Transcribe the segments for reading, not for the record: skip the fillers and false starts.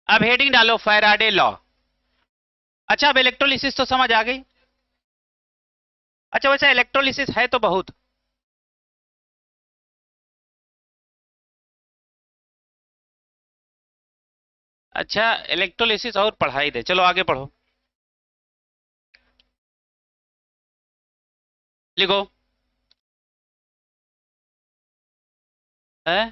अब हेडिंग डालो Faraday law. अच्छा, अब इलेक्ट्रोलिसिस तो समझ आ गई। अच्छा, वैसे इलेक्ट्रोलिसिस है तो बहुत। अच्छा, इलेक्ट्रोलिसिस और पढ़ाई दे, चलो आगे पढ़ो। लिखो। है,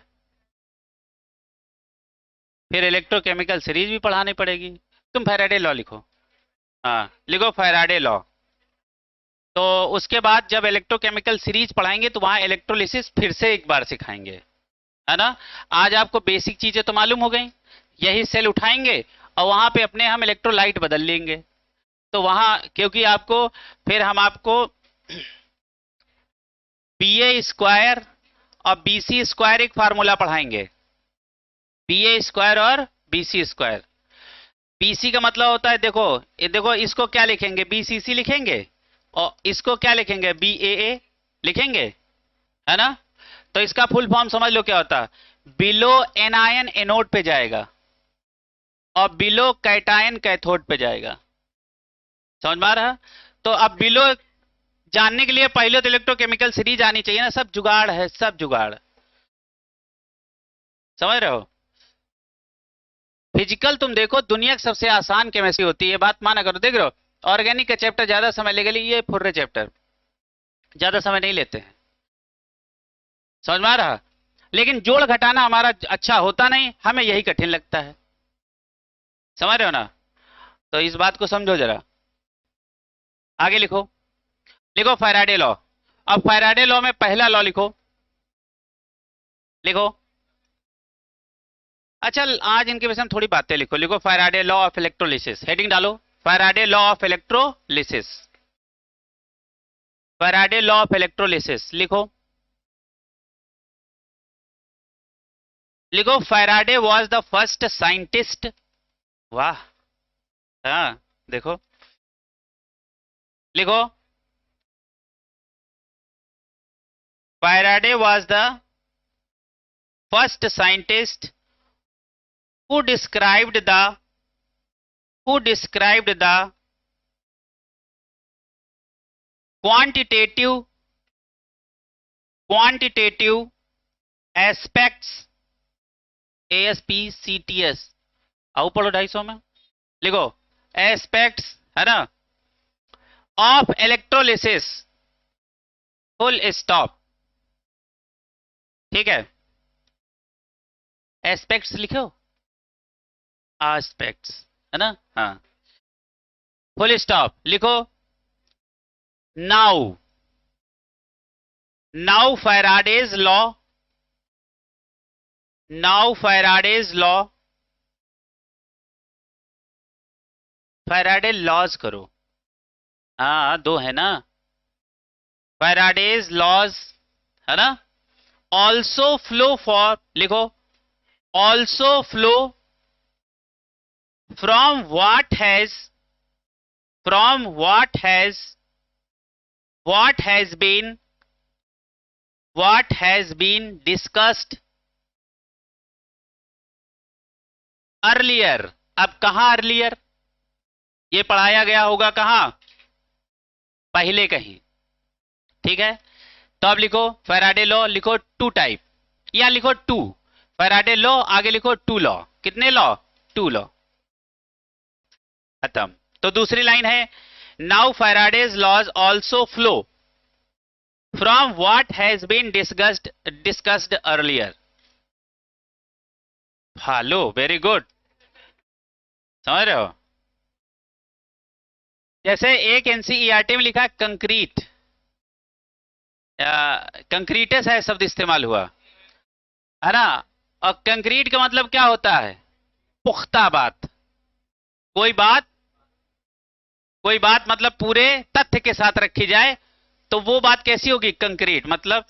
फिर इलेक्ट्रोकेमिकल सीरीज भी पढ़ानी पड़ेगी। तुम फैराडे लॉ लिखो। हाँ, लिखो फैराडे लॉ। तो उसके बाद जब इलेक्ट्रोकेमिकल सीरीज पढ़ाएंगे तो वहां इलेक्ट्रोलिसिस फिर से एक बार सिखाएंगे, है ना। आज आपको बेसिक चीजें तो मालूम हो गई। यही सेल उठाएंगे और वहां पे अपने हम इलेक्ट्रोलाइट बदल लेंगे। तो वहां क्योंकि आपको, फिर हम आपको बी ए स्क्वायर और बी सी स्क्वायर एक फार्मूला पढ़ाएंगे। बी ए स्क्वायर और बी सी स्क्वायर। बीसी का मतलब होता है, देखो ये देखो, इसको क्या लिखेंगे, बीसीसी लिखेंगे। और इसको क्या लिखेंगे, बी ए ए लिखेंगे, है ना। तो इसका फुल फॉर्म समझ लो क्या होता है। बिलो एनायन एनोड पे जाएगा और बिलो कैटायन कैथोड पे जाएगा। समझ में आ रहा है? तो अब बिलो जानने के लिए पहले तो इलेक्ट्रोकेमिकल सीरीज आनी चाहिए ना। सब जुगाड़ है, सब जुगाड़। समझ रहे हो? फिजिकल तुम देखो, दुनिया की सबसे आसान केमिस्ट्री होती है, बात माना करो। देख रहे हो, ऑर्गेनिक का चैप्टर ज्यादा समय लेगा, ये फुर्रे चैप्टर ज्यादा समय नहीं लेते हैं। समझ में आ रहा? लेकिन जोड़ घटाना हमारा अच्छा होता नहीं, हमें यही कठिन लगता है। समझ रहे हो ना? तो इस बात को समझो जरा। आगे लिखो। लिखो फैराडे लॉ। अब फैराडे लॉ में पहला लॉ लिखो। लिखो। अच्छा, आज इनके विषय में थोड़ी बातें लिखो। लिखो Faraday law of electrolysis, heading डालो Faraday law of electrolysis. Faraday law of electrolysis लिखो। लिखो Faraday was the first scientist. वाह। हाँ, देखो। लिखो Faraday was the first scientist who described the who described the quantitative quantitative aspects ASPCTS। आओ पढ़ो 250 में। लिखो एस्पेक्ट्स, है ना, ऑफ इलेक्ट्रोलिसिस, फुल स्टॉप। ठीक है, एस्पेक्ट्स लिखो, एस्पेक्ट्स, है ना। हाँ, फुल स्टॉप लिखो। Now now Faraday's law, now Faraday's law, Faraday laws करो। हाँ, दो है ना, फैराडेज लॉज, है ना। ऑल्सो फ्लो फॉर, लिखो also flow from what has been discussed earlier. अब कहां अर्लियर, ये पढ़ाया गया होगा कहां, पहले कहीं। ठीक है, तो अब लिखो फैराडे लॉ, लिखो टू टाइप, या लिखो टू फैराडे लॉ, आगे लिखो टू लॉ। कितने लॉ, टू लॉ। खत्म। तो दूसरी लाइन है, now Faraday's laws also flow from what has been discussed earlier. Hello, very good. समझ रहे हो? जैसे एक एनसीईआरटी में लिखा है कंक्रीट, कंक्रीटस है शब्द इस्तेमाल हुआ, है ना। और कंक्रीट का मतलब क्या होता है, पुख्ता बात। कोई बात, कोई बात मतलब पूरे तथ्य के साथ रखी जाए तो वो बात कैसी होगी, कंक्रीट, मतलब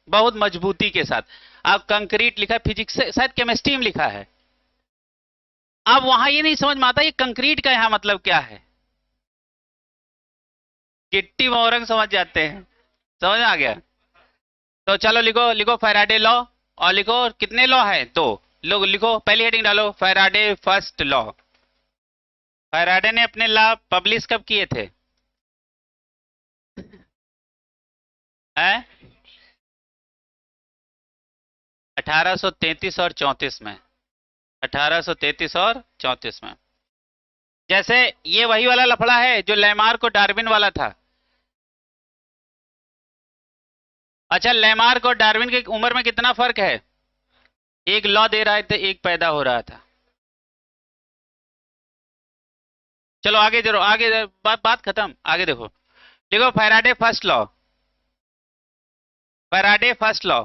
बहुत मजबूती के साथ। अब कंक्रीट लिखा है फिजिक्स से, शायद केमिस्ट्री में लिखा है। अब वहां ये नहीं समझ में आता ये कंक्रीट का यहां मतलब क्या है। गिट्टी मोरंग समझ जाते हैं। समझ में आ गया? तो चलो लिखो, लिखो फैराडे लॉ, और लिखो कितने लॉ है, दो। लोग लिखो, पहली हेडिंग डालो, फैराडे फर्स्ट लॉ। फैराडे ने अपने लॉ पब्लिश कब किए थे? हैं? 1833 और 34 में। 1833 और 34 में। जैसे ये वही वाला लफड़ा है जो लैमार्क और डार्विन वाला था। अच्छा, लैमार्क और डार्विन की उम्र में कितना फर्क है? एक लॉ दे रहा है तो एक पैदा हो रहा था। चलो आगे जरो, आगे बात खत्म, आगे देखो। देखो Faraday first law, Faraday first law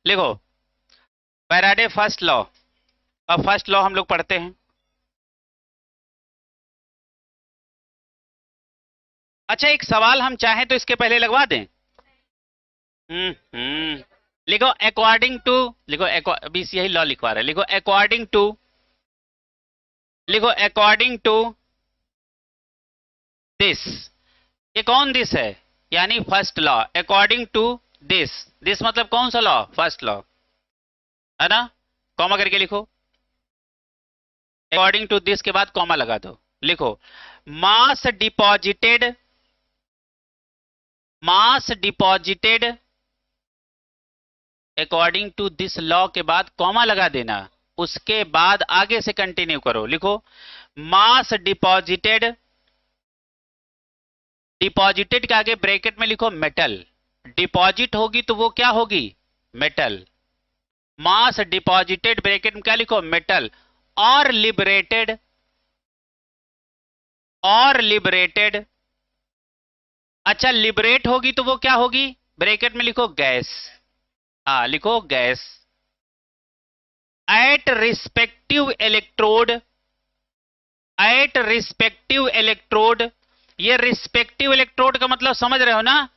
लिखो, फैराडे फर्स्ट लॉ। अब फर्स्ट लॉ हम लोग पढ़ते हैं। अच्छा, एक सवाल हम चाहें तो इसके पहले लगवा दें। लिखो अकॉर्डिंग टू, लिखो अभी यही लॉ लिखवा रहे हैं, लिखो अकॉर्डिंग टू, लिखो अकॉर्डिंग टू दिस। ये कौन दिस है? यानी first law. According to this, this मतलब कौन सा लॉ? फर्स्ट लॉ, है ना? कॉमा करके लिखो, अकॉर्डिंग टू दिस के बाद कॉमा लगा दो। लिखो mass deposited, mass deposited according to this law के बाद कॉमा लगा देना, उसके बाद आगे से कंटिन्यू करो। लिखो मास डिपॉजिटेड, डिपॉजिटेड के आगे ब्रैकेट में लिखो मेटल। डिपॉजिट होगी तो वो क्या होगी? मेटल। मास डिपॉजिटेड ब्रैकेट में क्या लिखो? मेटल। और लिबरेटेड, और लिबरेटेड। अच्छा, लिबरेट होगी तो वो क्या होगी? ब्रैकेट में लिखो गैस। लिखो gas. At respective electrode, at respective electrode. ये रिस्पेक्टिव इलेक्ट्रोड का मतलब समझ रहे हो ना?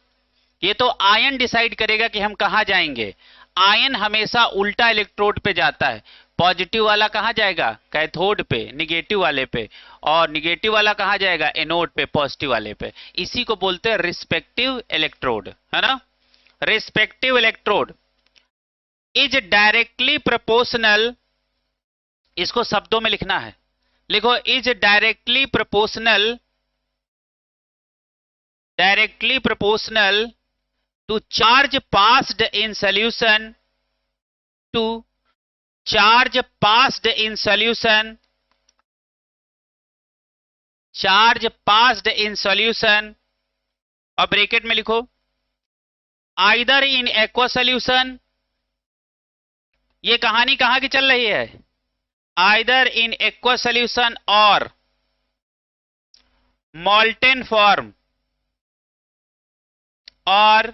ये तो आयन डिसाइड करेगा कि हम कहां जाएंगे। आयन हमेशा उल्टा इलेक्ट्रोड पे जाता है। पॉजिटिव वाला कहां जाएगा? कैथोड पे, निगेटिव वाले पे। और निगेटिव वाला कहां जाएगा? एनोड पे, पॉजिटिव वाले पे। इसी को बोलते हैं रिस्पेक्टिव इलेक्ट्रोड, है ना? Respective electrode is directly proportional, इसको शब्दों में लिखना है। लिखो is directly proportional, directly proportional to charge passed in solution, to charge passed in solution, charge passed in solution। और ब्रैकेट में लिखो either in aqua solution। ये कहानी कहां की चल रही है? either in aqua solution और molten form, और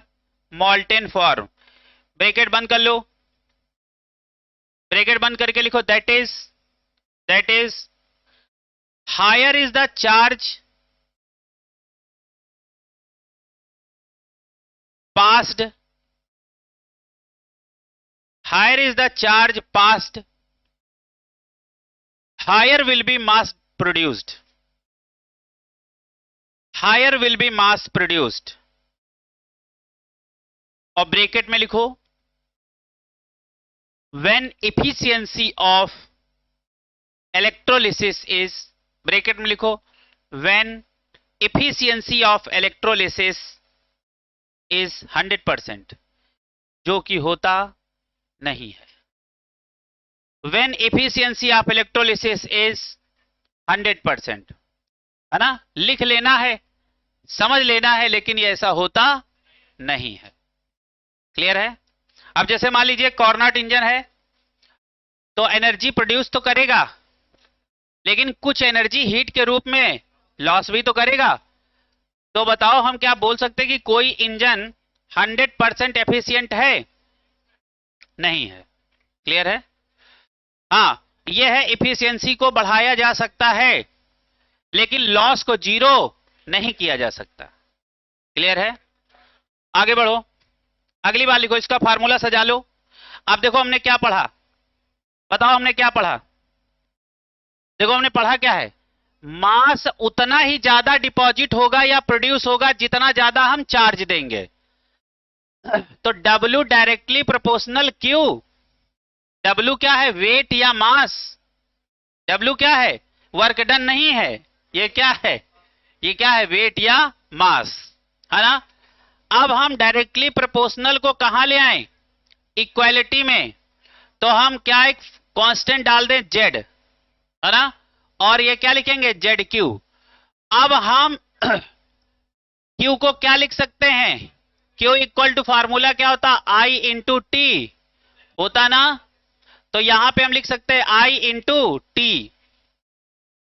molten form। ब्रैकेट बंद कर लो, ब्रैकेट बंद करके लिखो that is higher is the charge passed, higher is the charge passed, higher will be mass produced, higher will be mass produced. और bracket में लिखो when efficiency of electrolysis is, ब्रैकेट में लिखो when efficiency of electrolysis is 100%, जो कि होता नहीं है। when efficiency of electrolysis is 100%, है ना? लिख लेना है, समझ लेना है, लेकिन ये ऐसा होता नहीं है। क्लियर है? अब जैसे मान लीजिए कॉर्नाट इंजन है, तो एनर्जी प्रोड्यूस तो करेगा, लेकिन कुछ एनर्जी हीट के रूप में लॉस भी तो करेगा। तो बताओ हम क्या बोल सकते हैं कि कोई इंजन 100% एफिशिएंट है? नहीं है। क्लियर है? यह है एफिशिएंसी को बढ़ाया जा सकता है, लेकिन लॉस को जीरो नहीं किया जा सकता। क्लियर है? आगे बढ़ो, अगली बार लिखो, इसका फार्मूला सजा लो। अब देखो हमने क्या पढ़ा, बताओ हमने क्या पढ़ा? देखो हमने पढ़ा क्या है? मास उतना ही ज्यादा डिपॉजिट होगा या प्रोड्यूस होगा जितना ज्यादा हम चार्ज देंगे। तो W directly proportional Q, W क्या है, वेट या मास? W क्या है, वर्क डन नहीं है, ये क्या है, ये क्या है, वेट या मास, है ना। अब हम डायरेक्टली प्रोपोर्शनल को कहां ले आए, इक्वालिटी में, तो हम क्या एक कांस्टेंट डाल दें Z, है ना, और ये क्या लिखेंगे ZQ। अब हम Q को क्या लिख सकते हैं, Q इक्वल टू फार्मूला क्या होता, I इंटू टी होता ना, तो यहां पे हम लिख सकते हैं I इंटू टी।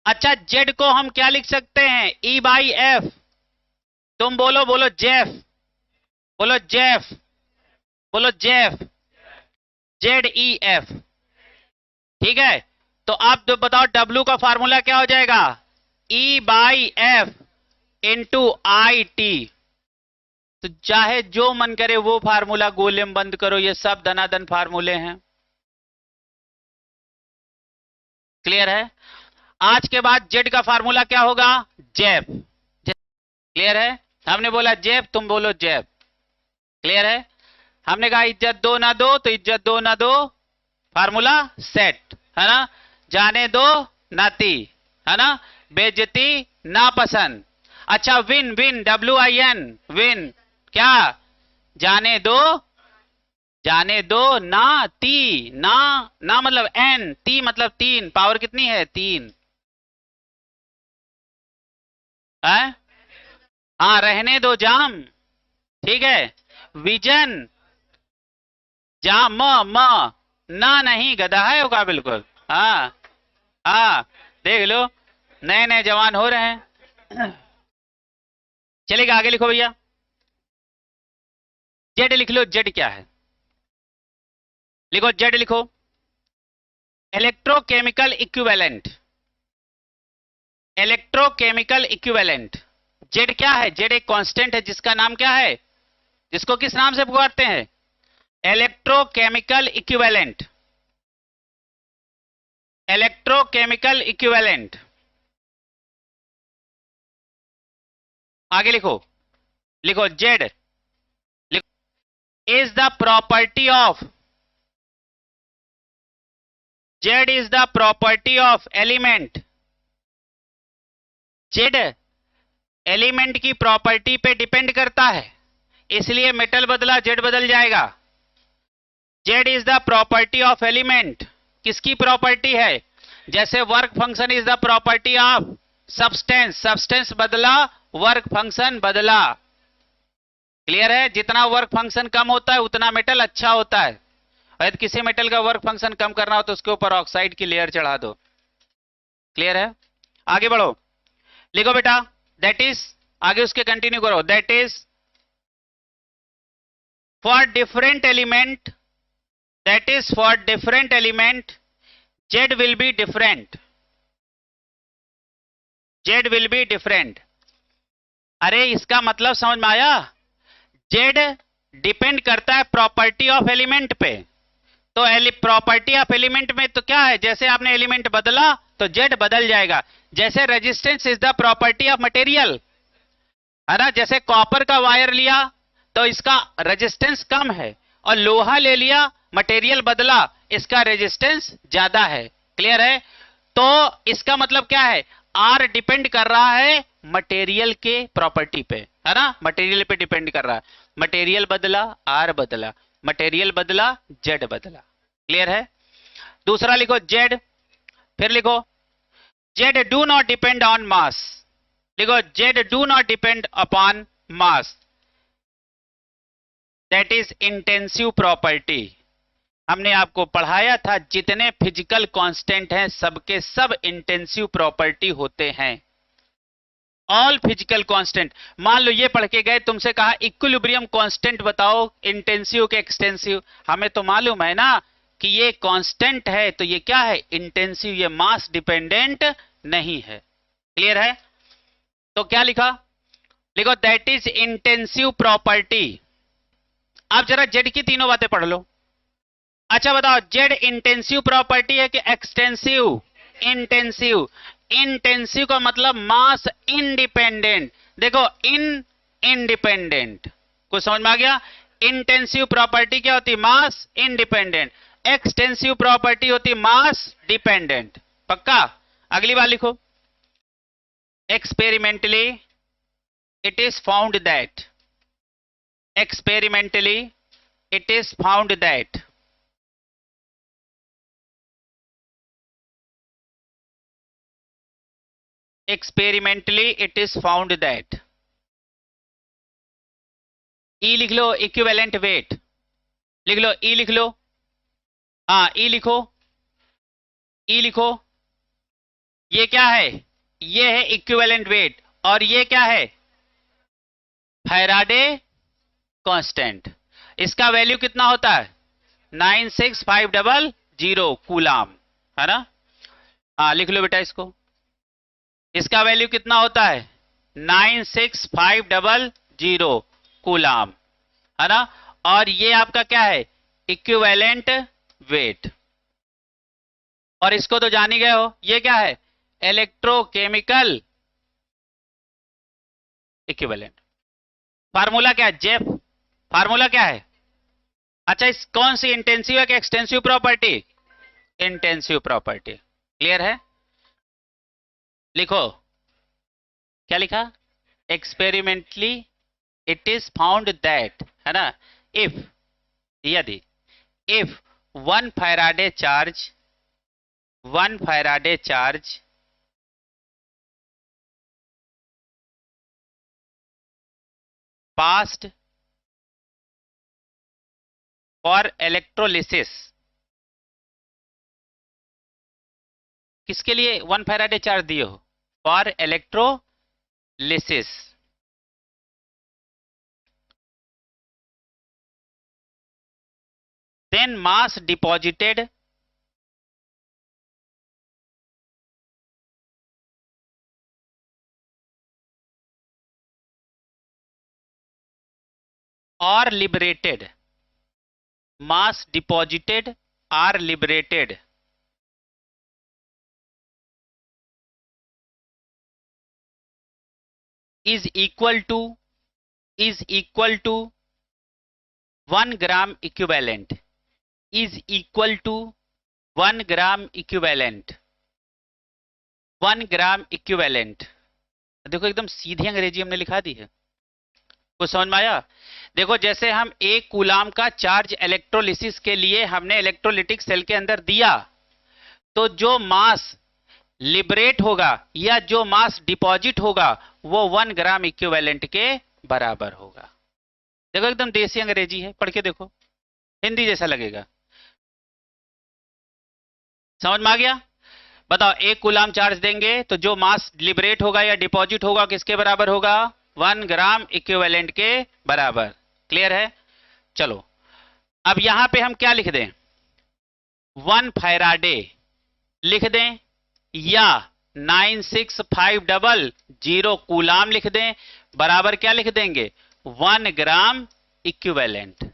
अच्छा Z को हम क्या लिख सकते हैं, E बाई एफ, तुम बोलो बोलो जेफ, बोलो जेफ, बोलो जेफ, ZEF, ठीक है। तो आप तो बताओ W का फार्मूला क्या हो जाएगा, E by F into I T. तो चाहे जो मन करे वो फार्मूला गोलेम बंद करो, ये सब धनाधन फार्मूले हैं। क्लियर है। आज के बाद जेड का फार्मूला क्या होगा, जेब। क्लियर है, हमने बोला जेब, तुम बोलो जेब। क्लियर है, हमने कहा इज्जत दो ना दो, तो इज्जत दो ना दो, फार्मूला सेट, है ना। जाने दो नाती, है ना, बेइज्जती ना पसंद। अच्छा विन, विन WIN, विन क्या, जाने दो, जाने दो ना ती, ना ना मतलब N, ती मतलब तीन, पावर कितनी है, तीन है, हाँ रहने दो जाम, ठीक है। विजन, जाम म ना नहीं, गधा है होगा बिल्कुल, हाँ हाँ, देख लो नए नए जवान हो रहे हैं। चलेगा, आगे लिखो भैया, जेड लिख लो, जेड क्या है, लिखो जेड लिखो, electrochemical equivalent, electrochemical equivalent. Z क्या है, जेड एक कांस्टेंट है जिसका नाम क्या है, जिसको किस नाम से पुकारते हैं, इलेक्ट्रोकेमिकल इक्विवेलेंट, इलेक्ट्रोकेमिकल इक्विवेलेंट। आगे लिखो, लिखो Z is the property of, Z is the property of element, Z element की प्रॉपर्टी पे डिपेंड करता है, इसलिए मेटल बदला जेड बदल जाएगा। Z is the property of element, किसकी प्रॉपर्टी है, जैसे work function is the property of substance, substance बदला वर्क फंक्शन बदला। क्लियर है, जितना वर्क फंक्शन कम होता है उतना मेटल अच्छा होता है, और यदि किसी मेटल का वर्क फंक्शन कम करना हो तो उसके ऊपर ऑक्साइड की लेयर चढ़ा दो। क्लियर है, आगे बढ़ो, लिखो बेटा, दैट इज, आगे उसके कंटिन्यू करो, that is for different element, that is for different element Z will be different, Z will be different. अरे इसका मतलब समझ में आया, जेड डिपेंड करता है प्रॉपर्टी ऑफ एलिमेंट पे, तो प्रॉपर्टी ऑफ एलिमेंट में तो क्या है, जैसे आपने एलिमेंट बदला तो जेड बदल जाएगा। जैसे resistance is the property of material, है ना, जैसे कॉपर का वायर लिया तो इसका रेजिस्टेंस कम है, और लोहा ले लिया, मटेरियल बदला, इसका रेजिस्टेंस ज्यादा है। क्लियर है, तो इसका मतलब क्या है, आर डिपेंड कर रहा है मटेरियल के प्रॉपर्टी पे, है ना, मटेरियल पे डिपेंड कर रहा है, मटेरियल बदला आर बदला, मटेरियल बदला जेड बदला। क्लियर है, दूसरा लिखो जेड, फिर लिखो Z do not depend on mass, लिखो Z do not depend upon mass, that is intensive property. हमने आपको पढ़ाया था जितने फिजिकल कांस्टेंट हैं सबके सब इंटेंसिव प्रॉपर्टी होते हैं, ऑल फिजिकल कांस्टेंट। मान लो ये पढ़ के गए, तुमसे कहा इक्विलिब्रियम कांस्टेंट बताओ इंटेंसिव के एक्सटेंसिव, हमें तो मालूम है ना कि ये कांस्टेंट है, तो ये क्या है, इंटेंसिव, ये मास डिपेंडेंट नहीं है। क्लियर है, तो क्या लिखा, लिखो दैट इज इंटेंसिव प्रॉपर्टी। अब जरा जेड की तीनों बातें पढ़ लो। अच्छा बताओ, जेड इंटेंसिव प्रॉपर्टी है कि एक्सटेंसिव, इंटेंसिव, इंटेंसिव का मतलब मास इंडिपेंडेंट, देखो इंडिपेंडेंट, कुछ समझ में आ गया, इंटेंसिव प्रॉपर्टी क्या होती है, मास इंडिपेंडेंट। एक्सटेंसिव प्रॉपर्टी होती मास डिपेंडेंट। पक्का? अगली बार लिखो, experimentally it is found that, experimentally it is found that experimentally it is found that E लिख लो, इक्विवेलेंट वेट लिख लो, E लिख लो, हाँ E लिखो, E लिखो। ये क्या है? ये है इक्विवेलेंट वेट, और ये क्या है? Faraday constant. इसका वैल्यू कितना होता है? 96500 कूलाम, है ना? हाँ लिख लो बेटा इसको। इसका वैल्यू कितना होता है? 96500 कूलाम, है ना? और ये आपका क्या है? Equivalent weight. और इसको तो जान ही गए हो, ये क्या है? Electrochemical equivalent. फार्मूला क्या है? जेफ। फार्मूला क्या है? अच्छा, इस कौन सी इंटेंसिव है कि extensive property? Intensive property. Clear है? लिखो, क्या लिखा? Experimentally it is found that, है ना, इफ, यदि, if 1 Faraday charge passed for electrolysis, किसके लिए 1 फैराडे चार्ज दिए हो? For electrolysis. Then mass deposited or liberated, mass deposited or liberated is equal to 1 gram equivalent, is equal to 1 gram equivalent, 1 gram equivalent। देखो एकदम सीधी अंग्रेजी हमने लिखा दी है, कुछ समझ में आया? देखो, जैसे हम 1 कूलाम का चार्ज इलेक्ट्रोलिसिस के लिए हमने इलेक्ट्रोलिटिक सेल के अंदर दिया, तो जो मास लिबरेट होगा या जो मास डिपॉजिट होगा वो 1 ग्राम इक्विवेलेंट के बराबर होगा। देखो एकदम देसी अंग्रेजी है, पढ़ के देखो, हिंदी जैसा लगेगा। समझ में आ गया? बताओ, 1 कूलाम चार्ज देंगे तो जो मास लिबरेट होगा या डिपॉजिट होगा किसके बराबर होगा? 1 ग्राम इक्विवेलेंट के बराबर। क्लियर है? चलो, अब यहां पे हम क्या लिख दें? 1 फैराडे लिख दें या 96500 कूलाम लिख दें, बराबर क्या लिख देंगे? 1 ग्राम इक्विवेलेंट,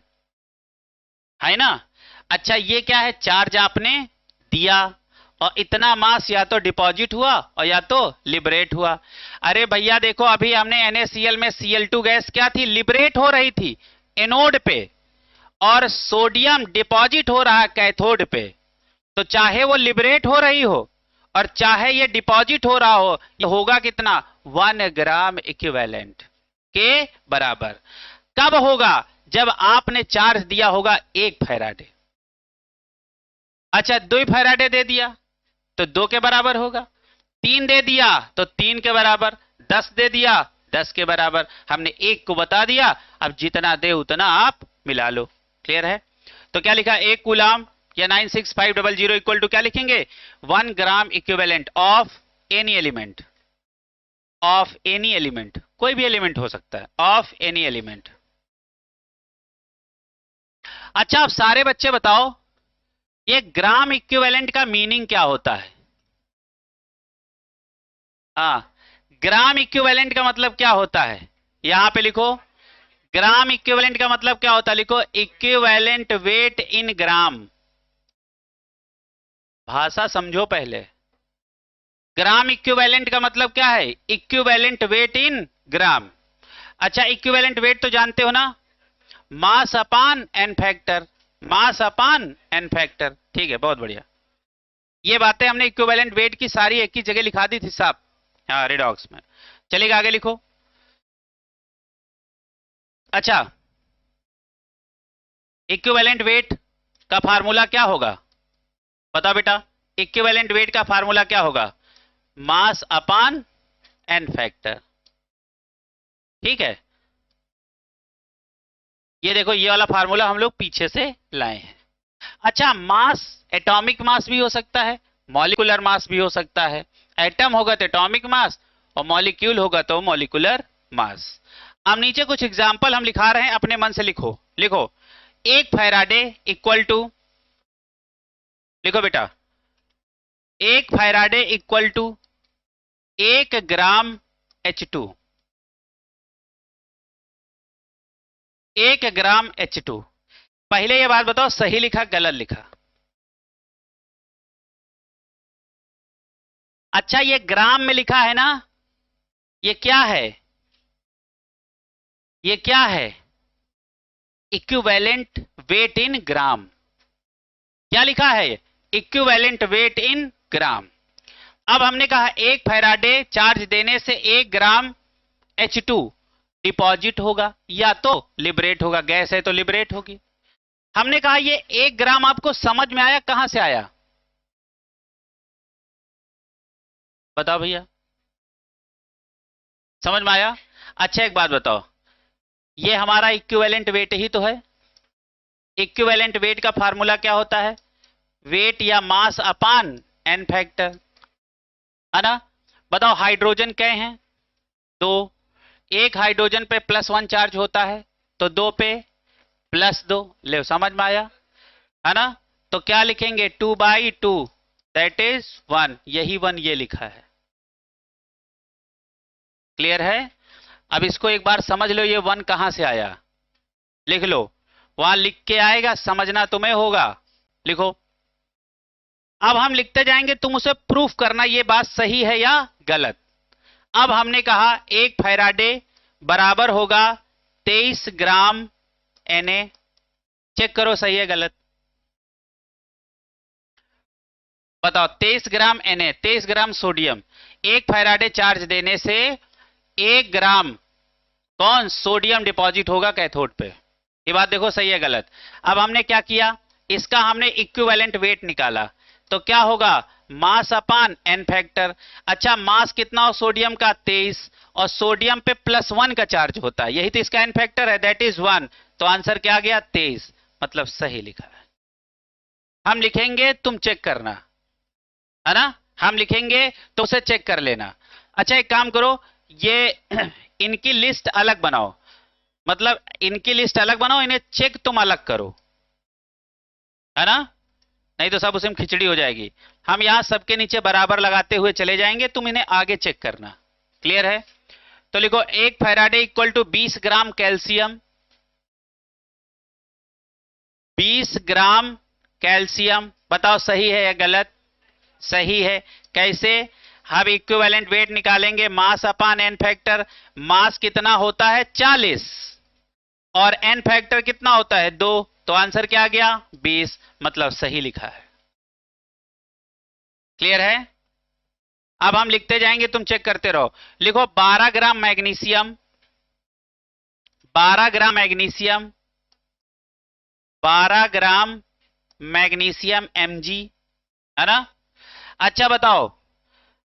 है ना? अच्छा, ये क्या है? चार्ज आपने दिया और इतना मास या तो डिपॉजिट हुआ और या तो लिबरेट हुआ। अरे भैया देखो, अभी हमने NaCl में Cl2 गैस क्या थी? लिबरेट हो रही थी एनोड पे, और सोडियम डिपॉजिट हो रहा है कैथोड पे। तो चाहे वो लिबरेट हो रही हो और चाहे ये डिपॉजिट हो रहा हो, ये होगा कितना? 1 ग्राम इक्विवेलेंट के बराबर। कब होगा? जब आपने चार्ज दिया होगा 1 फैराडे। अच्छा, 2 फैराडे दे दिया तो 2 के बराबर होगा, 3 दे दिया तो 3 के बराबर, 10 दे दिया 10 के बराबर। हमने 1 को बता दिया, अब जितना दे उतना आप मिला लो। क्लियर है? तो क्या लिखा? 1 कूलाम या 96500 इक्वल टू क्या लिखेंगे? 1 gram equivalent of any element, of any element, कोई भी एलिमेंट हो सकता है, ऑफ एनी एलिमेंट। अच्छा, आप सारे बच्चे बताओ, ये ग्राम इक्विवेलेंट का मीनिंग क्या होता है? हाँ, ग्राम इक्विवेलेंट का मतलब क्या होता है? यहां पे लिखो, ग्राम इक्विवेलेंट का मतलब क्या होता है? लिखो, इक्विवेलेंट वेट इन ग्राम। भाषा समझो पहले। ग्राम इक्विवेलेंट का मतलब क्या है? इक्विवेलेंट वेट इन ग्राम। अच्छा, इक्विवेलेंट वेट तो जानते हो ना, मास अपान एन फैक्टर, मास अपान एन फैक्टर। ठीक है, बहुत बढ़िया। ये बातें हमने इक्विवेलेंट वेट की सारी एक ही जगह लिखा दी थी साहब, हाँ रिडॉक्स में। चलिएगा आगे लिखो। अच्छा, इक्विवेलेंट वेट का फार्मूला क्या होगा, बताओ बेटा। इक्विवेलेंट वेट का फार्मूला क्या होगा, मास अपान एन फैक्टर। ठीक है, ये देखो ये वाला फार्मूला हम लोग पीछे से लाए हैं। अच्छा, मास एटॉमिक मास भी हो सकता है, मॉलिक्यूलर मास भी हो सकता है। एटम होगा तो एटॉमिक मास और मॉलिक्यूल होगा तो मॉलिक्यूलर मास। अब नीचे कुछ एग्जांपल हम लिखा रहे हैं, अपने मन से लिखो। लिखो, एक फैराडे इक्वल टू, लिखो बेटा, एक Faraday equal to 1 gram H2, 1 gram H2। पहले ये बात बताओ, सही लिखा गलत लिखा? अच्छा, ये ग्राम में लिखा है ना, ये क्या है, ये क्या है, इक्विवेलेंट वेट इन ग्राम। क्या लिखा है, इक्विवेलेंट वेट इन ग्राम। अब हमने कहा एक फैराडे चार्ज देने से 1 ग्राम H2 डिपॉजिट होगा या तो लिबरेट होगा, गैस है तो लिबरेट होगी। हमने कहा ये 1 ग्राम आपको समझ में आया, कहां से आया, बताओ भैया, समझ में आया? अच्छा एक बात बताओ, ये हमारा इक्विवेलेंट वेट ही तो है। इक्विवेलेंट वेट का फार्मूला क्या होता है, वेट या मास अपान एन फैक्टर, है ना। बताओ हाइड्रोजन क्या हैं, 2, एक हाइड्रोजन पे +1 चार्ज होता है तो 2 पे +2, ले समझ में आया, है ना। तो क्या लिखेंगे, 2/2 दैट इज 1, यही 1 ये लिखा है। क्लियर है? अब इसको एक बार समझ लो, ये 1 कहां से आया, लिख लो, वहां लिख के आएगा, समझना तुम्हें होगा। लिखो, अब हम लिखते जाएंगे, तुम उसे प्रूफ करना ये बात सही है या गलत। अब हमने कहा एक फैराडे बराबर होगा 23 ग्राम Na, चेक करो सही है गलत, बताओ। 23 ग्राम Na, 23 ग्राम सोडियम, एक फैराडे चार्ज देने से 1 ग्राम कौन सोडियम डिपॉजिट होगा कैथोड पे। ये बात देखो सही है गलत। अब हमने क्या किया, इसका हमने इक्विवेलेंट वेट निकाला, तो क्या होगा, मास अपान एन फैक्टर। अच्छा, मास कितना हो सोडियम का, 23, और सोडियम पे +1 का चार्ज होता है, यही तो इसका एन फैक्टर है, दैट इज 1। तो आंसर क्या आ गया, 23, मतलब सही लिखा है। हम लिखेंगे, तुम चेक करना, है ना, हम लिखेंगे तो उसे चेक कर लेना। अच्छा एक काम करो, ये इनकी लिस्ट अलग बनाओ, मतलब इनकी लिस्ट अलग बनाओ, इन्हें चेक तुम अलग करो, है ना, नहीं तो सब उसमें खिचड़ी हो जाएगी। हम यहां सबके नीचे बराबर लगाते हुए चले जाएंगे, तुम इन्हें आगे चेक करना। क्लियर है? तो लिखो, एक Faraday equal to 20 gram calcium, 20 gram calcium, बताओ सही है या गलत। सही है। कैसे, हम इक्विवेलेंट वेट निकालेंगे, मास अपान एन फैक्टर। मास कितना होता है, 40, और एन फैक्टर कितना होता है, 2, तो आंसर क्या आ गया, 20, मतलब सही लिखा है। क्लियर है? अब हम लिखते जाएंगे, तुम चेक करते रहो। लिखो 12 ग्राम मैग्नीशियम, 12 ग्राम मैग्नीशियम, 12 ग्राम मैग्नीशियम Mg, है ना। अच्छा बताओ,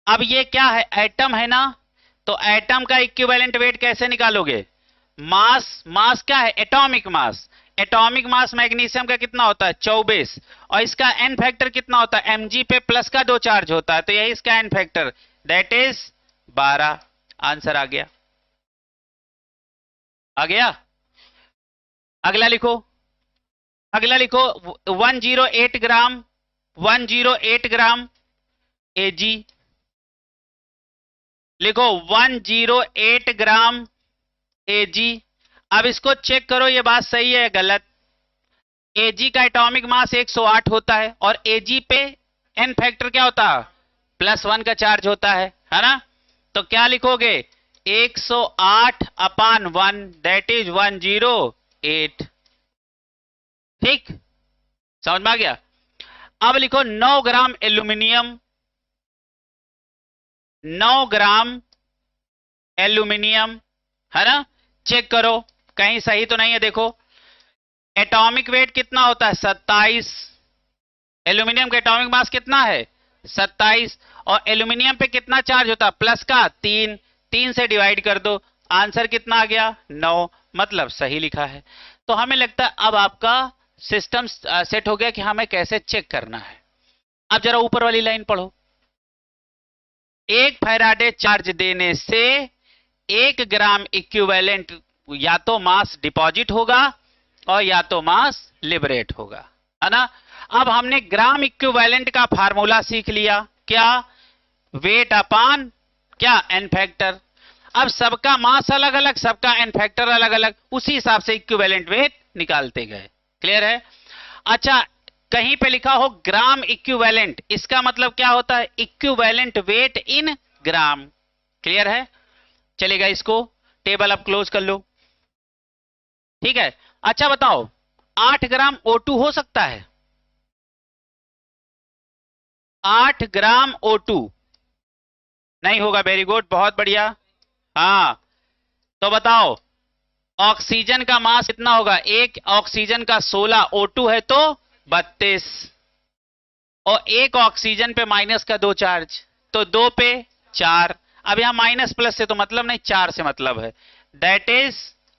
अब ये क्या है, एटम है ना, तो एटम का इक्विवेलेंट वेट कैसे निकालोगे, मास, मास क्या है, atomic mass. Atomic mass magnesium का कितना होता है, 24, और इसका एन फैक्टर कितना होता है, Mg पे प्लस का 2 चार्ज होता है, तो यही इसका n factor, that is 12। Answer आ गया, आ गया। अगला लिखो, अगला लिखो, 108 ग्राम, 108 ग्राम Ag, लिखो 108 ग्राम Ag। अब इसको चेक करो, ये बात सही है गलत। Ag का एटॉमिक मास 108 होता है, और Ag पे एन फैक्टर क्या होता है, +1 का चार्ज होता है ना। तो क्या लिखोगे, 108 अपान 1 दैट इज 108। ठीक, समझ में आ गया? अब लिखो 9 ग्राम एल्यूमिनियम, 9 ग्राम एल्यूमिनियम, है ना? चेक करो कहीं सही तो नहीं है। देखो एटॉमिक वेट कितना होता है 27, एल्यूमिनियम का एटॉमिक मास कितना है 27, और एल्यूमिनियम पे कितना चार्ज होता है प्लस का 3, 3 से डिवाइड कर दो, आंसर कितना आ गया 9, मतलब सही लिखा है। तो हमें लगता है अब आपका सिस्टम सेट हो गया कि हमें कैसे चेक करना है। अब जरा ऊपर वाली लाइन पढ़ो, 1 फैराडे चार्ज देने से 1 ग्राम इक्विवेलेंट या तो मास डिपॉजिट होगा और या तो मास लिबरेट होगा, है ना? अब हमने ग्राम इक्विवेलेंट का फार्मूला सीख लिया, क्या? वेट अपान क्या एन फैक्टर। अब सबका मास अलग अलग, सबका एन फैक्टर अलग अलग, उसी हिसाब से इक्विवेलेंट वेट निकालते गए। क्लियर है? अच्छा, कहीं पे लिखा हो ग्राम इक्विवेलेंट, इसका मतलब क्या होता है इक्विवेलेंट वेट इन ग्राम। क्लियर है? चलेगा, इसको टेबल अब क्लोज कर लो। ठीक है, अच्छा बताओ 8 ग्राम O2 हो सकता है? 8 ग्राम O2 नहीं होगा। वेरी गुड, बहुत बढ़िया। हाँ, तो बताओ ऑक्सीजन का मास कितना होगा? एक ऑक्सीजन का 16, O2 है तो 32, और एक ऑक्सीजन पे माइनस का 2 चार्ज, तो 2 पे 4। अब यहां माइनस प्लस से तो मतलब नहीं, 4 से मतलब है, दैट इज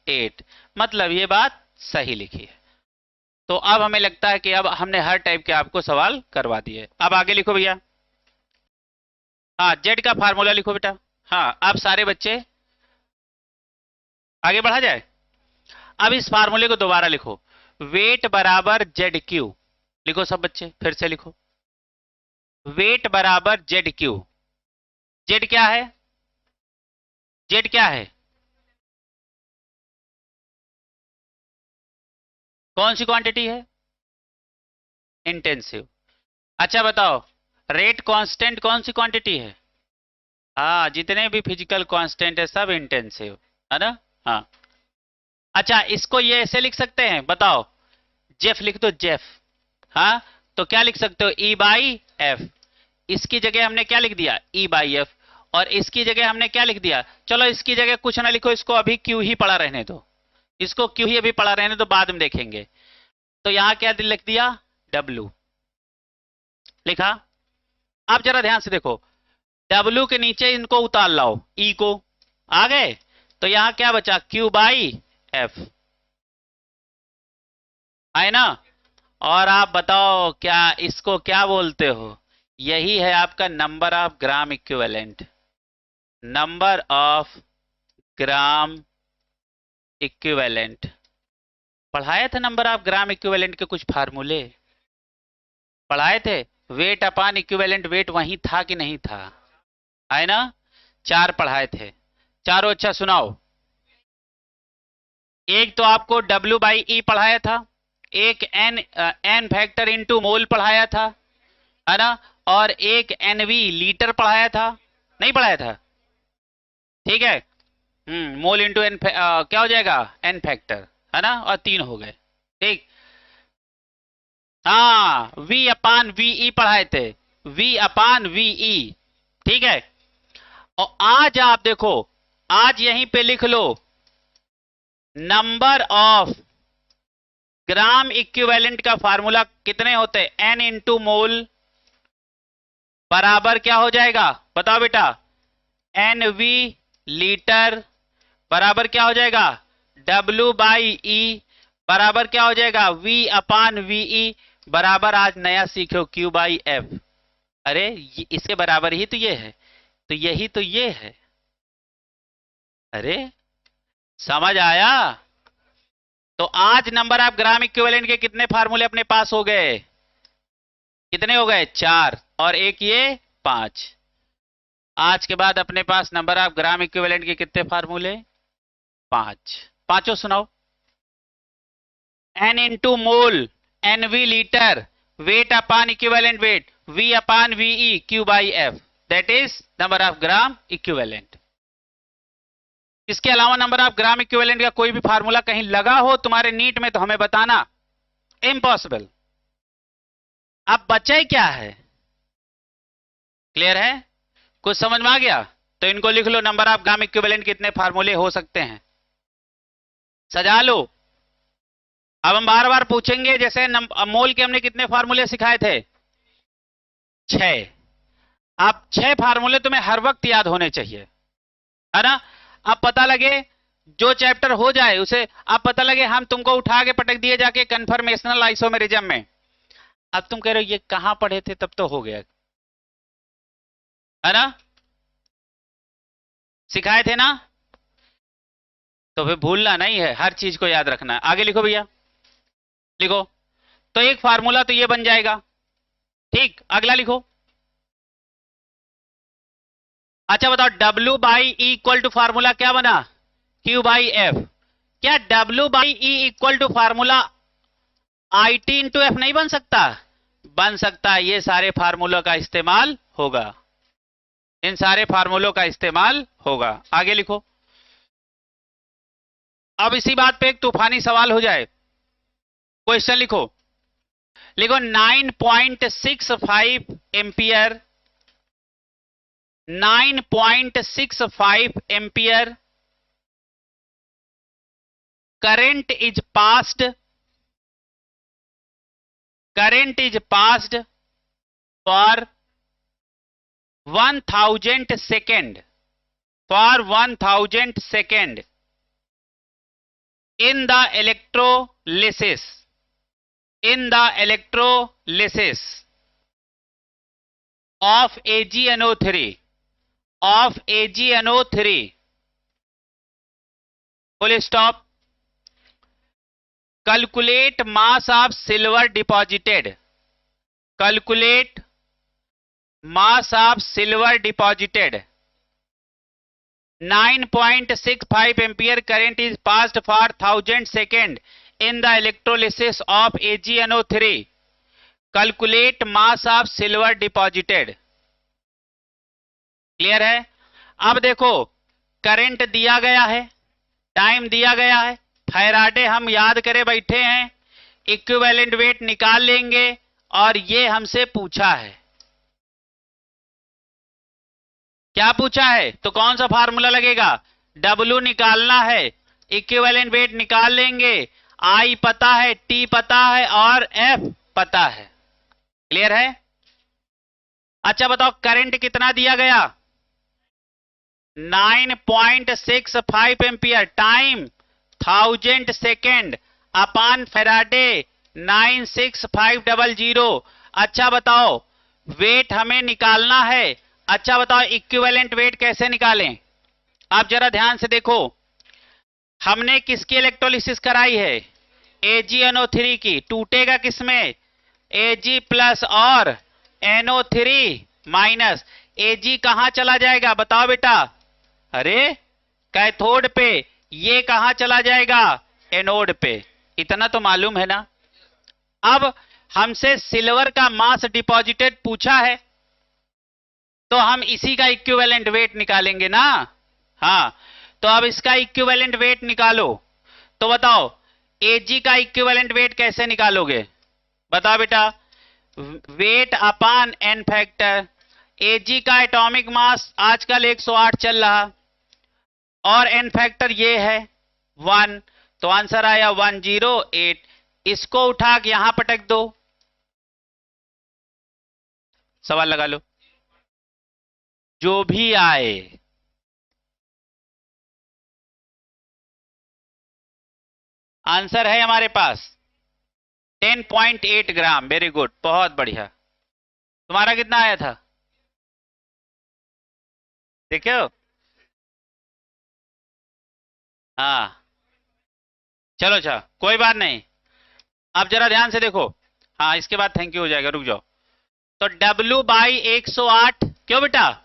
8। मतलब ये बात सही लिखी है। तो अब हमें लगता है कि अब हमने हर टाइप के आपको सवाल करवा दिए। अब आगे लिखो भैया। हाँ, जेड का फार्मूला लिखो बेटा। हाँ, अब सारे बच्चे आगे बढ़ा जाए। अब इस फार्मूले को दोबारा लिखो, वेट बराबर जेड क्यू। लिखो सब बच्चे, फिर से लिखो, वेट बराबर जेड क्यू। जेड क्या है? जेड क्या है? कौन सी क्वांटिटी है? इंटेंसिव। अच्छा बताओ, रेट कांस्टेंट कौन सी क्वांटिटी है? हाँ, जितने भी फिजिकल कांस्टेंट है सब इंटेंसिव, है ना? हाँ। अच्छा, इसको ये ऐसे लिख सकते हैं, बताओ जेफ लिख दो, जेफ। हाँ, तो क्या लिख सकते हो E बाई एफ। इसकी जगह हमने क्या लिख दिया E बाई एफ, और इसकी जगह हमने क्या लिख दिया, चलो इसकी जगह कुछ ना लिखो, इसको अभी क्यू ही पड़ा रहने दो, इसको क्यू ही अभी पड़ा रहने दो, बाद में देखेंगे। तो यहां क्या लिख दिया W लिखा। अब जरा ध्यान से देखो, W के नीचे इनको उतार लाओ, E को, आ गए? तो यहां क्या बचा Q बाई एफ, है ना? और आप बताओ क्या इसको क्या बोलते हो? यही है आपका number of gram equivalent, number of gram equivalent. पढ़ाए थे नंबर ऑफ ग्राम इक्विवेलेंट के कुछ फार्मूले, पढ़ाए थे। वेट अपान इक्विवेलेंट वेट वहीं था कि नहीं था, है ना? 4 पढ़ाए थे, चारों। अच्छा सुनाओ, एक तो आपको W बाई ई पढ़ाया था, एक एन फैक्टर इनटू मोल पढ़ाया था, है ना? और एक NV लीटर पढ़ाया था, नहीं पढ़ाया था? ठीक है, मोल इंटू एन क्या हो जाएगा एन फैक्टर, है ना? और 3 हो गए। ठीक, हाँ, V अपान VE पढ़ाए थे, V अपान VE। ठीक है, और आज आप देखो, आज यहीं पे लिख लो, नंबर ऑफ ग्राम इक्विवेलेंट का फार्मूला कितने होते हैं? N इंटू मोल बराबर क्या हो जाएगा बताओ बेटा? NV लीटर बराबर क्या हो जाएगा? W बाई ई बराबर क्या हो जाएगा? V अपान VE बराबर, आज नया सीखो, Q बाई एफ। अरे इसके बराबर ही तो ये है, तो यही तो ये है। अरे समझ आया? तो आज नंबर ऑफ ग्राम इक्विवेलेंट के कितने फार्मूले अपने पास हो गए? कितने हो गए? 4, और एक ये 5। आज के बाद अपने पास नंबर ऑफ ग्राम इक्विवेलेंट के कितने फार्मूले? 5। पांचों सुनाओ। N into mole, NV litre, weight upon equivalent weight, V upon VE, Q by F, that is number of gram equivalent. इसके अलावा नंबर ऑफ ग्राम इक्विवेलेंट का कोई भी फार्मूला कहीं लगा हो तुम्हारे नीट में तो हमें बताना, इम्पॉसिबल। अब बचा क्या है? क्लियर है? कुछ समझ में आ गया? तो इनको लिख लो, नंबर ऑफ ग्राम इक्विवेलेंट कितने फार्मूले हो सकते हैं, सजा लो। अब हम बार बार पूछेंगे, जैसे मोल के हमने कितने फार्मूले सिखाए थे? 6। अब 6 फार्मूले तुम्हें हर वक्त याद होने चाहिए, है ना? अब पता लगे जो चैप्टर हो जाए उसे, अब पता लगे हम तुमको उठा के पटक दिए जाके कन्फर्मेशनल आइसोमेरिज्म में, अब तुम कह रहे हो ये कहां पढ़े थे, तब तो हो गया, है ना? सिखाए थे ना? तो फिर भूलना नहीं है, हर चीज को याद रखना है। आगे लिखो भैया, लिखो। तो एक फार्मूला तो ये बन जाएगा, ठीक। अगला लिखो। अच्छा बताओ, W by E equal to formula क्या बना? Q by F. क्या W by E equal to formula IT into F नहीं बन सकता? बन सकता है। ये सारे फार्मूलों का इस्तेमाल होगा, इन सारे फार्मूलों का इस्तेमाल होगा। आगे लिखो। अब इसी बात पे एक तूफानी सवाल हो जाए, क्वेश्चन लिखो। लिखो 9.65 ampere, 9.65 ampere current is passed for 1000 second, for 1000 second in the electrolysis of AgNO3 full stop. Calculate mass of silver deposited. Calculate mass of silver deposited. 9.65 ampere current is passed for 1000 second in the electrolysis of AgNO3. Calculate mass of silver deposited. Clear है? अब देखो, current दिया गया है, time दिया गया है, Faraday हम याद करे बैठे हैं, इक्विवेलेंट वेट निकाल लेंगे, और ये हमसे पूछा है, क्या पूछा है? तो कौन सा फार्मूला लगेगा? W निकालना है, इक्विवेलेंट वेट निकाल लेंगे, I पता है, T पता है और F पता है। क्लियर है? अच्छा बताओ, करंट कितना दिया गया? 9.65 एम्पियर, टाइम 1000 सेकेंड अपान फैराडे 96500। अच्छा बताओ, वेट हमें निकालना है। अच्छा बताओ, इक्विवेलेंट वेट कैसे निकालें? आप जरा ध्यान से देखो, हमने किसकी इलेक्ट्रोलिसिस कराई है? AgNO3 की। टूटेगा किसमें? Ag प्लस और NO3 माइनस। Ag कहां चला जाएगा बताओ बेटा? अरे कैथोड पे। ये कहां चला जाएगा? एनोड पे। इतना तो मालूम है ना? अब हमसे सिल्वर का मास डिपॉजिटेड पूछा है, तो हम इसी का इक्विवेलेंट वेट निकालेंगे ना। हाँ, तो अब इसका इक्विवेलेंट वेट निकालो। तो बताओ, Ag का इक्विवेलेंट वेट कैसे निकालोगे? बताओ बेटा। वेट अपान एन फैक्टर। Ag का एटॉमिक मास आजकल 108 चल रहा, और एन फैक्टर ये है 1, तो आंसर आया 108। इसको उठा के यहां पटक दो, सवाल लगा लो, जो भी आए। आंसर है हमारे पास 10.8 ग्राम। वेरी गुड, बहुत बढ़िया। तुम्हारा कितना आया था देखो? हाँ, चलो अच्छा, कोई बात नहीं। अब जरा ध्यान से देखो। हाँ, इसके बाद थैंक यू हो जाएगा, रुक जाओ। तो W बाई 108 क्यों बेटा?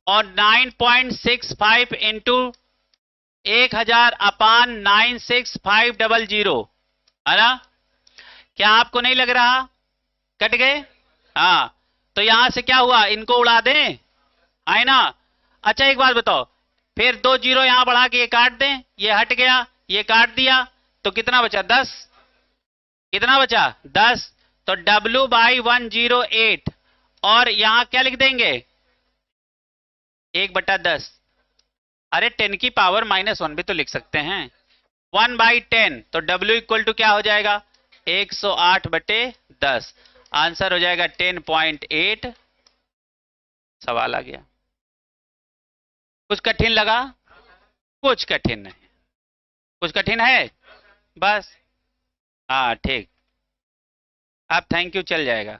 और 9.65 इंटू 1000 अपान 96500, है ना? क्या आपको नहीं लग रहा कट गए? हाँ, तो यहां से क्या हुआ? इनको उड़ा दें, है ना? अच्छा एक बात बताओ, फिर 2 जीरो यहां बढ़ा के ये काट दें, ये हट गया, ये काट दिया, तो कितना बचा? 10। कितना बचा? 10। तो W/108 और यहां क्या लिख देंगे 1/10। अरे 10 की पावर -1 भी तो लिख सकते हैं। 1/10 तो W इक्वल टू क्या हो जाएगा 108/10। आंसर हो जाएगा 10.8। सवाल आ गया। कुछ कठिन लगा? कुछ कठिन नहीं। कुछ कठिन है? बस हाँ ठीक। अब थैंक यू चल जाएगा।